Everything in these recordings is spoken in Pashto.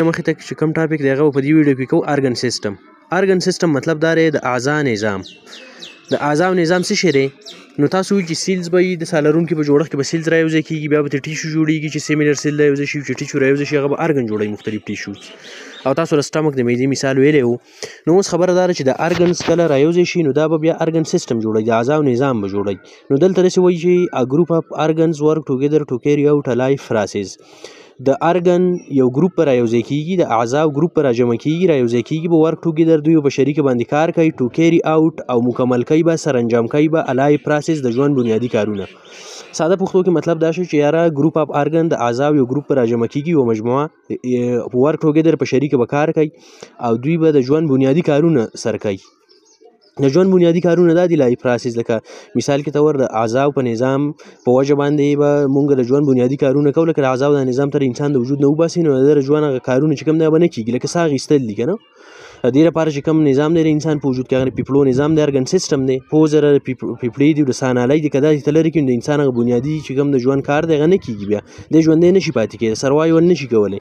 مخې ته چې کوم ټاپک دی هغه په دې ویډیو کې کوو ارګن سیسټم. ارګن سیسټم مطلب دا دی د اعضا نظام. د اعضا نظام څه شی دی؟ نو تاسو وایي چې سیلز به د ساه لرونکي په جوړښت کې به سیلز رایوځای کېږي، بیا به ترې ټیشو جوړېږي چې سیمینر سیل رایوځای شي، چې ټیشو رایوځای شي هغه به ارګن جوړوي، مختلف ټیشوز. او تاسو د سټمک د معدې مثال ویلی و. نو اوس خبره دا ده چې د ارګنز کله رایوځای شي نو دا به بیا ارګن سیسټم جوړوي، د اعضاو نظام به جوړوي. نو دلته داسې وایي چې a group of organs work together to carry out a life process. د ارګن یو ګروپ پر رايوځای کیږي، د اعضاو ګروپ پر راجمع کیږي، رايوځای کیږي به ورک ټوګیدر، دوی په شریک باندې کار کوي، ټو کیری اوټ او مکمل کوي به سرانجام کوي به الای پروسس د ژوند بنیادی کارونه. ساده پښتو کې مطلب دا شو چې یاره ګروپ اف ارګن د اعضاو یو ګروپ پر راجمع کیږي او مجموعه ورک ټوګیدر په شریک به کار کوي او دوی به د ژوند بنیادی کارونه سر کوي. د ژوند بنیادی کارونه دا دي لای پروسس، لکه مثال کې تور د اعضاو په نظام په وجه باندې به مونږ د ژوند بنیادی کارونه کوو، لکه د اعضاو د نظام تر انسان د وجود نه وباسي نو د ژوند هغه کارونه چې کوم دی به نه کېږي، لکه ساه اخیستل دي که نه. د دې لپاره چې کوم نظام دی د انسان په وجود کې هغه پیپلو نظام دی، ارګن سیسټم دی، پوزر پیپړې دي، د ساه نالۍ دي، که دا ته لرې کړي نو د انسان هغه بنیادي چې کوم د ژوند کار دی هغه نه کېږي، بیا دی ژوندی نه شي پاتې کېدی، سروایول نه شي کولی.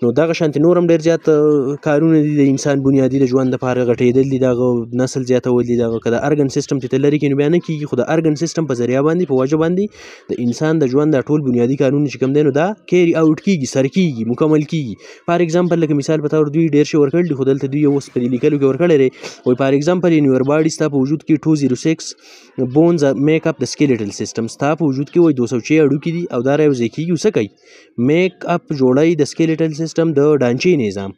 نو دغه شانتې نور هم ډېر زیات کارونه دي د انسان بنیادي د ژوند دپاره، غټېدل دي، دغه نسل زیاتول دي، دغه که د ارګن سیسټم ته لرې کړي نو بیا نه کېږي. خو د ارګن سیسټم په ذریعه باندې په وجه باندې د انسان د ژوند دا ټول بنیادي کارونه چې کوم دی نو دا کیری اوټ کېږي، سر کېږي، مکمل کېږي. فار ایگزامپل لکه مثال په طور دوی ډېر شی ورکړل دي، خو دلته دوی اوس په دې لیکلو کې ورکړی دی. وایي فار ایگزامپل ان یور باډي ستا په وجود کې 206 بونز میک اپ د سکیلیټل سیسټم، ستا په وجود کې وایي 206 هډوکي دي او دا رایوځای کېږي څه کوي؟ میک اپ جوړوي د سکیلیټل سیسټم د ډانچې نظام.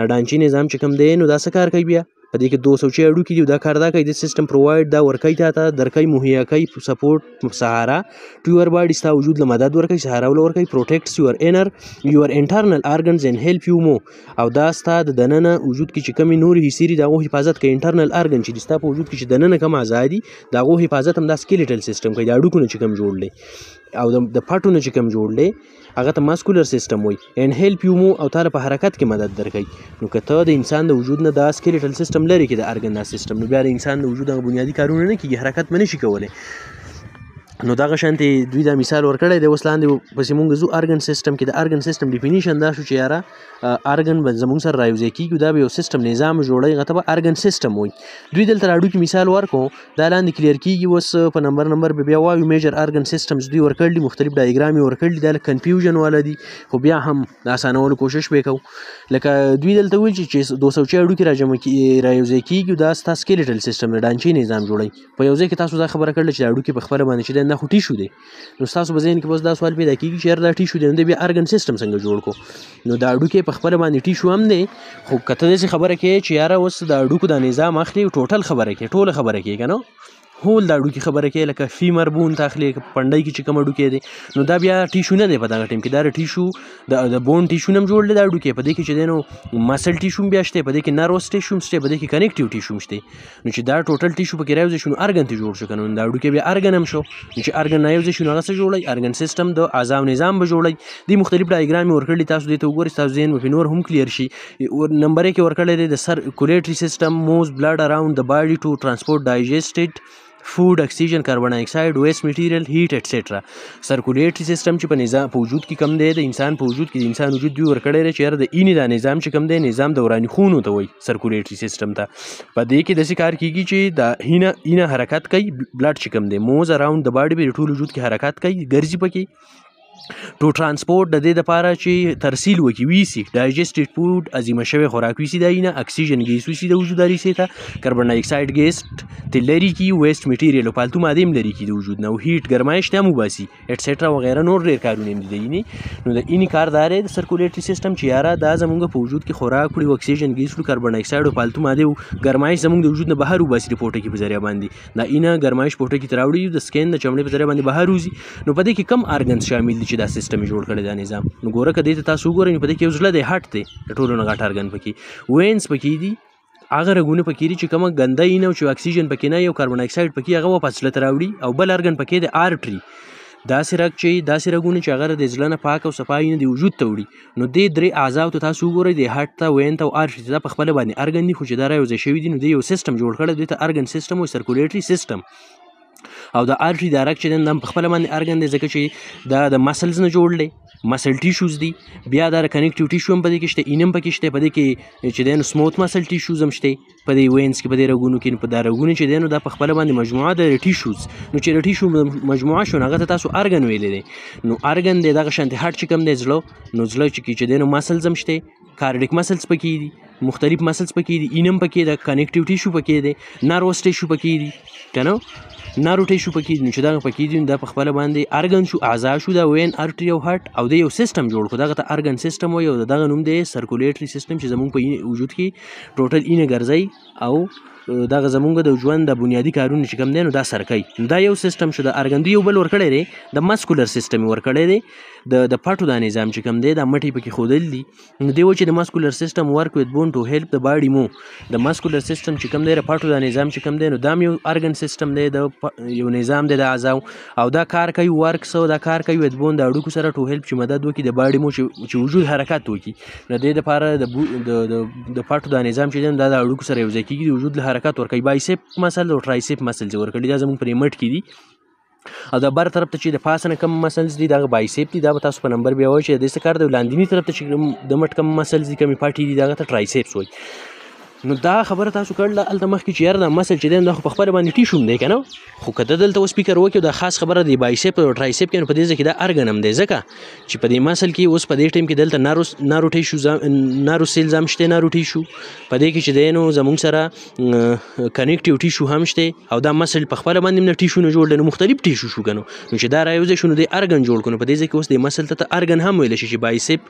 ډانچې نظام چې کوم دی نو دا څه کار کوي؟ بیا په دې کې 206 هډوکي دي، دا کار دا کوي د سیسټم پرووایډ دا ورکوي تا ته، درکوي، مهیا کوي سپورټ سهارا ټو یور باډي، ستا وجود له مدد ورکوي، سهارا ول ورکوي، پروټیکټس یور انټرنل ارګنز اینډ هیلپ یو مو، او دا ستا د دننه وجود کې چې کومې نورې حصې دي د هغو حفاظت کوي. انټرنل ارګن چې دي ستا په وجود کې چې دننه کوم اعضا دي د هغو حفاظت هم دا سکیلیټل سیسټم کوي، د هډوکو نه چې کوم جوړ دی او د پټو نه چې کوم جوړ دی هغه ته ماسکولر سیسټم وایي. اینډ هیلپ یو مو، او تاله په حرکت کې مدد درکوي. نو که ته د انسان د وجود نه دا سکیلیټل سیسټم لرې کړي د ارګن دا سیسټم، نو بیا د انسان د وجود هغه بنیادي کارونه نه کېږي، حرکت به نه شي کولی. نو دغه شانتې دوی دا مثال ورکړی دی. اوس لاندې پسې مونږ ځو ارګن سیسټم کې. د ارګن سیسټم ډیفینیشن دا شو چې یاره ارګن به زمونږ سره رایوځای کېږي، دا به یو سیسټم نظام جوړوي، هغه ته به ارګن سیسټم وایي. دوی دلته هډوکي مثال ورکړو، دا لاندې کلیر کېږي. اوس په نمبر به بیا وایو میجر ارګن سیسټمز دوی ورکړي دي، مختلف ډایګرام یې ورکړي دي، دا لږ کنفیوژن والا دي خو بیا هم د اسانولو کوشش به کوو. لکه دوی دلته ویل چې 206 هډوکي رایوځای کېږي، دا ستا سکیلیټل سیسټم د ډانچې نظام جوړوي. په یو ځای کې تاسو دا خبره کړله چې د هډوکي په خپله باندې چې دی دا خو ټیشو دی، نو ستاسو په ذهن کې بس دا سوال پیدا کېږي چې یاره دا ټیشو دی نو دی بیا ارګن سیسټم څنګه جوړ کړو؟ نو د هډوکي په خپله باندې ټیشو هم دی، خو که ته داسې خبره کوې چې یاره اوس د هډوکو دا نظام اخلي ټوټل خبره کوې، ټوله خبره کوې که نه، هول د هډوکي خبره کوې، لکه فیمر بون ته اخلي پنډۍ کې چې کوم هډوکی دی نو دا بیا ټیشو نه دی په دغه ټایم کې، دا د ټیشو د بون ټیشو نه هم جوړ دی دا هډوکی. په دې کې چې دی نو مسل ټیشو هم بیا شته، په دې کې نروس ټیشو هم شته، په دې کې کنیکټیو ټیشو هم شته. نو چې دا ټوټل ټیشو پکې راوځي شو نو ارګن ته جوړ شو که نه، دا هډوکی بیا ارګن هم شو. نو چې ارګن راوځي شو نو هغه څه جوړوي؟ ارګن سیسټم د اعضاو نظام به جوړوي. دوی مختلف ډایګرام یې ورکړي، تاسو دې ته وګورئ ستاسو ذهن به نور هم کلیر شي. نمبر کې ورکړی دی د سرکولیټري سیسټم مووز بلډ اراوند د باډي ټو ټرانسپورټ ډایجسټډ فوډ، اکسیجن، کاربن ډای اکساید، ویسٹ میټیریل، هیټ ایټسټرا. سرکولیټري سیسټم چې په وجود کې کم دی د انسان په وجود کې، د انسان وجود دوی ورکړی دی چې یاره د اینې دا نظام چې کم دی نظام دوراني خونو ته وایي سرکولیټري سیسټم ته. په دې کې داسې کار کېږي چې د اینه حرکت کوي، بلډ چې کم دی موز اراوند د باډي په ټول وجود کې حرکت کوي، ګرځي پکې ټو ټرانسپورټ د دې دپاره چې ترسیل وکړي، ویسي ډایجسټډ فوډ، هضمه شوی خوراک ویسي د اینه، اکسیجن ګیس ویسي د وجود حصې ته، کاربن ډای اکساید ګیس ته لرې کړي، ویسټ میټیریل او پالتو مادې هم لرې کړي د وجود نه، او هیټ ګرمایش ته هم وباسي ایټسټرا وغیره نور ډېر کارونه هم دي د اینې. نو د اینې کار دا دی د سرکولیټري سیسټم چې یاره دا زمونږ په وجود کې خوراک وړي، اکسیجن ګیس وړي، کاربن ډای اکساید او پالتو مادې او ګرمایش زمونږ د وجود نه بهر وباسي د پوټکي په ذریعه باندې. دا اینه ګرمایش پوټکي ته راوړي، د سکین د چمړې په ذریعه باندې بهر وځي. نو په دې کې کم ارګنز شامل دي چې دا سیسټم یې جوړ کړی دا نظام؟ نو ګوره که دې ته تاسو وګورئ نو په دې کې یو زړه دی، هټ دی، د ټولو نه غټ ارګن پکې، وینز پکې دي، هغه رګونه پکې دي چې کومه ګنده اینه او چې اکسیجن پکې نه، یو کاربن ډای اکساید پکې هغه واپس زړه ته راوړي، او بل ارګن پکې دی آرټري، داسې رګ چې داسې رګونه چې هغه د زړه نه پاک او صفا اینه د وجود ته وړي. نو دې درې اعضاو ته تاسو وګورئ، د هټ ته، وین ته او آرټري ته، دا په خپله باندې ارګن دي، خو چې دا رایوځای شوي دي نو دوی یو سیسټم جوړ کړی، دوی ته ارګن سیسټم وایي، سرکولیټري سیسټم. او د آرټري دا رګ چې دی دا په خپله باندې ارګن دی، ځکه چې دا د مسلز نه جوړ دی، مسل ټیشوز دي. بیا دا کنیکټیو ټیشو هم په دې کې شته، اینم پکې شته، په دې کې چې دی نو سموث مسل ټیشوز هم شته په دې وینز کې، په دې رګونو کې. په دا رګونه چې دی نو دا په خپله باندې مجموعه د ټیشوز، نو چې د ټیشو مجموعه شو هغه ته تاسو ارګن ویلی دی. نو ارګن دی دغه شانتې هارټ چې کوم دی زړه، نو زړه چې دی نو مسلز هم شته، کارډیک مسلز پکې دي، مختلف مسلز پکې دي، اینم پکې ده، کنیکټیو ټیشو پکې دی، نروس ټیشو پکې دي که نه، نارو ټیشو پکې دي. نو چې دغه پکې دي دا په خپله باندې ارګن شو، اعضا شو، دا وین، ارټري او هارټ، او د یو سیستم جوړ کړو، دغه ته ارګن سیستم وایي، او دغه نوم دی سرکولیټري سیستم چې زموږ په وجود کې ټوټل اینه ګرځي او دغه زموږ د ژوند د بنیادي کارونه چې کوم دی نو دا سر کوي. دا یو سیستم شو. د ارګن دوی یو بل ورکړی دی، د مسکولر سیستم یې ورکړی دی، د پټو دا نظام چې کوم دی دا مټې پکې ښودل دي. نو دی وایي چې د مسکولر سیستم ورک ویت بون ټو هیلپ د باډي مو. د مسکولر سیستم چې کوم دی د پټو دا نظام چې کوم دی نو دا هم یو ارګن سیستم دی، د یو نظام دی د اعضاو، او دا کار کوي ورک سو، دا کار کوي ویت بون د اړوکو سره ټو هیلپ چې مدد وکړي د باډي مو چې وجود حرکت وکړي. نو دې دپاره د پټو دا نظام چې دی دا د اړوکو سره یوځای کېږي، د وجود له حرکت ورکوي. بایسیپ مسل او ټرایسیپ مسل چې ورکړي دا زموږ پرې مټ کې دي. او د بر طرف ته چې د پاسه نه کم مسلز دي دغه بایسیپ دي، دا به تاسو په نمبر بیا وایي چې د دې څه کار دی. لاندیني طرف ته چې د مټ کم مسلز دي، کمې پاټې دي، دغه ته ټرایسیپس وایي. نو دا خبره تاسو کړله هلته مخکې چې یاره دا مسل چې دی دا خو په خپله باندې ټیشو هم دی که نه، خو که ته دلته اوس فکر وکړو دا خاص خبره دی بایسیپ او ټرایسیپ کې، نو په دې ځای کې دا ارګن هم دی، ځکه چې په دې مسل کې اوس په دې ټایم کې دلته نارو ټیشو، نارو سیلز هم شته، نارو ټیشو په دې کې چې دی نو زموږ سره کنیکټیو ټیشو هم شته، او دا مسل په خپله باندې هم ټیشو نه جوړ دی، نو مختلف ټیشو شو که نو چې دا رایوځای شو نو دی ارګن جوړ کړو. نو په دې ځای کې اوس دې مسل ته ارګن هم ویلی شي چې بایسیپ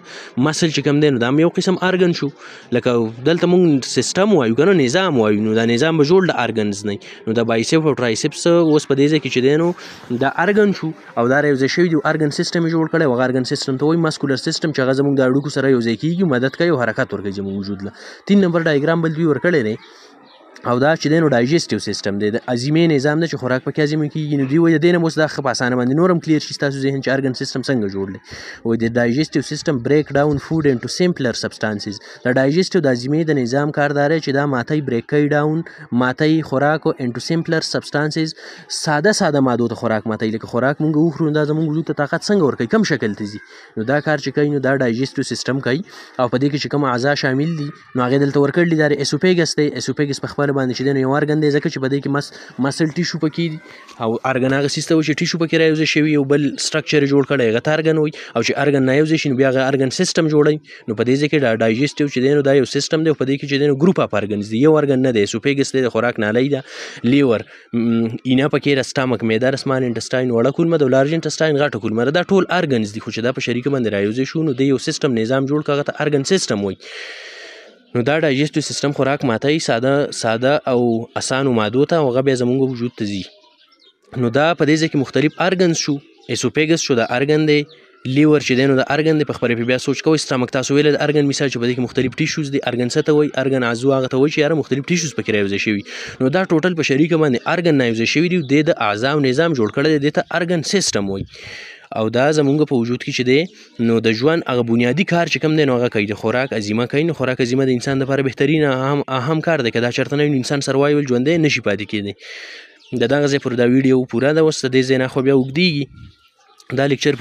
مسل چې کوم دی نو دا هم یو قسم ارګن شو. لکه دلته موږ سیستم وایو که نه، نظام وایو، نو دا نظام به جوړ د ارګنز نه، نو دا بایسیپ او ټرایسیپس اوس په دې ځای کې چې دی نو دا ارګن شو، او دا یوځای شوي دي، ارګن سیستم یې جوړ کړی، او هغه ارګن سیستم ته وایي مسکولر سیستم چې هغه زموږ د اړوکو سره یوځای کېږي، مدد کوي او حرکت ورکوي زموږ وجود له. 3 نمبر ډایګرام بل دوی ورکړی دی، او دا چې دی نو ډایجسټیو سیستم دی، د هضمې نظام دی چې خوراک پکې هضمه کېږي. نو دوی وایي د دې نه اوس دا ښه په اسانه باندې نور هم کلیر شي ستاسو ذهن چې ارګن سیستم څنګه جوړ دی. وایي د ډایجسټیو سیستم بریک ډاون فوډ انټو سمپلر سبسټانسز. د ډایجسټیو د هضمې د نظام کار دا دی چې دا ماتی بریک کوي ډاون، ماتی خوراک او انټو سمپلر سبسټانسز، ساده مادو ته خوراک ماتی. لکه خوراک مونږ وخورو دا زموږ وجود ته طاقت څنګه ورکوي، کم شکل ته ځي، نو دا کار چې کوي نو دا ډایجسټیو سیستم کوي. او په دې کې چې کوم اعضا شامل دي نو هغې دلته ورکړي دا اسوفیګس دی. اسوفیګس په خپله باندې چې دی نو یو ارګن دی، ځکه چې په دې کې مسل ټیشو پکې دي، او ارګن هغه سیسته وي چې ټیشو پکې رایوځای شوي، یو بل سټرکچر یې جوړ کړی هغه ته ارګن وایي، او چې ارګن نه یوځای شي نو بیا هغه ارګن سیستم جوړوي. نو په دې ځای کې دا ډایجسټیو چې دی نو دا یو سیستم دی، او په دې کې چې دی نو ګروپ اف ارګنز دي، یو ارګن نه دی. اسوفیګس دی د خوراک نالی ده، لیور، اینه پکې ده، سټامک معده، رسمان انټسټاین، وړه کولمه د لارج انټسټاین، غټه کولمه، دا ټول ارګنز دي. خو چې دا په شریکه باندې رایوځای شو نو د یو سیستم نظام جوړ کړه، هغه ته ارګن سیستم وایي. نو دا ډایجسټیو سیستم خوراک ماتی ساده او اسانو مادو ته، او هغه بیا زموږ وجود ته ځي. نو دا په دې ځای کې مختلف ارګنز شو. اسوفیګس شو دا ارګن دی، لیور چې دی نو د ارګن دی، په خپله بیا سوچ کوئ. سټامک تاسو ویله د ارګن مثال چې په دې کې مختلف ټیشوز دي. ارګن څه ته وایي؟ ارګن عضو هغه ته وایي چې یاره مختلف ټیشوز پکې رایوځای شوي. نو دا ټوټل په شریکه باندې ارګن نه یوځای شوي دي، دې د اعضا او نظام جوړ کړی دی، دې ته ارګن سیستم وایي. او دا زمونږ په وجود کې چې دی نو د ژوند هغه بنیادي کار چې کوم دی نو هغه کوي، د خوراک هضمه کوي. نو خوراک هضمه د انسان لپاره بهترین اهم کار دی، که دا چېرته نه وي نو انسان سروایول ژوندی نشي پاتې کېدی. د دغه ځای پورې دا ویډیو پوره ده. اوس د دې ځای نه خو بیا اوږدېږي دا لیکچر.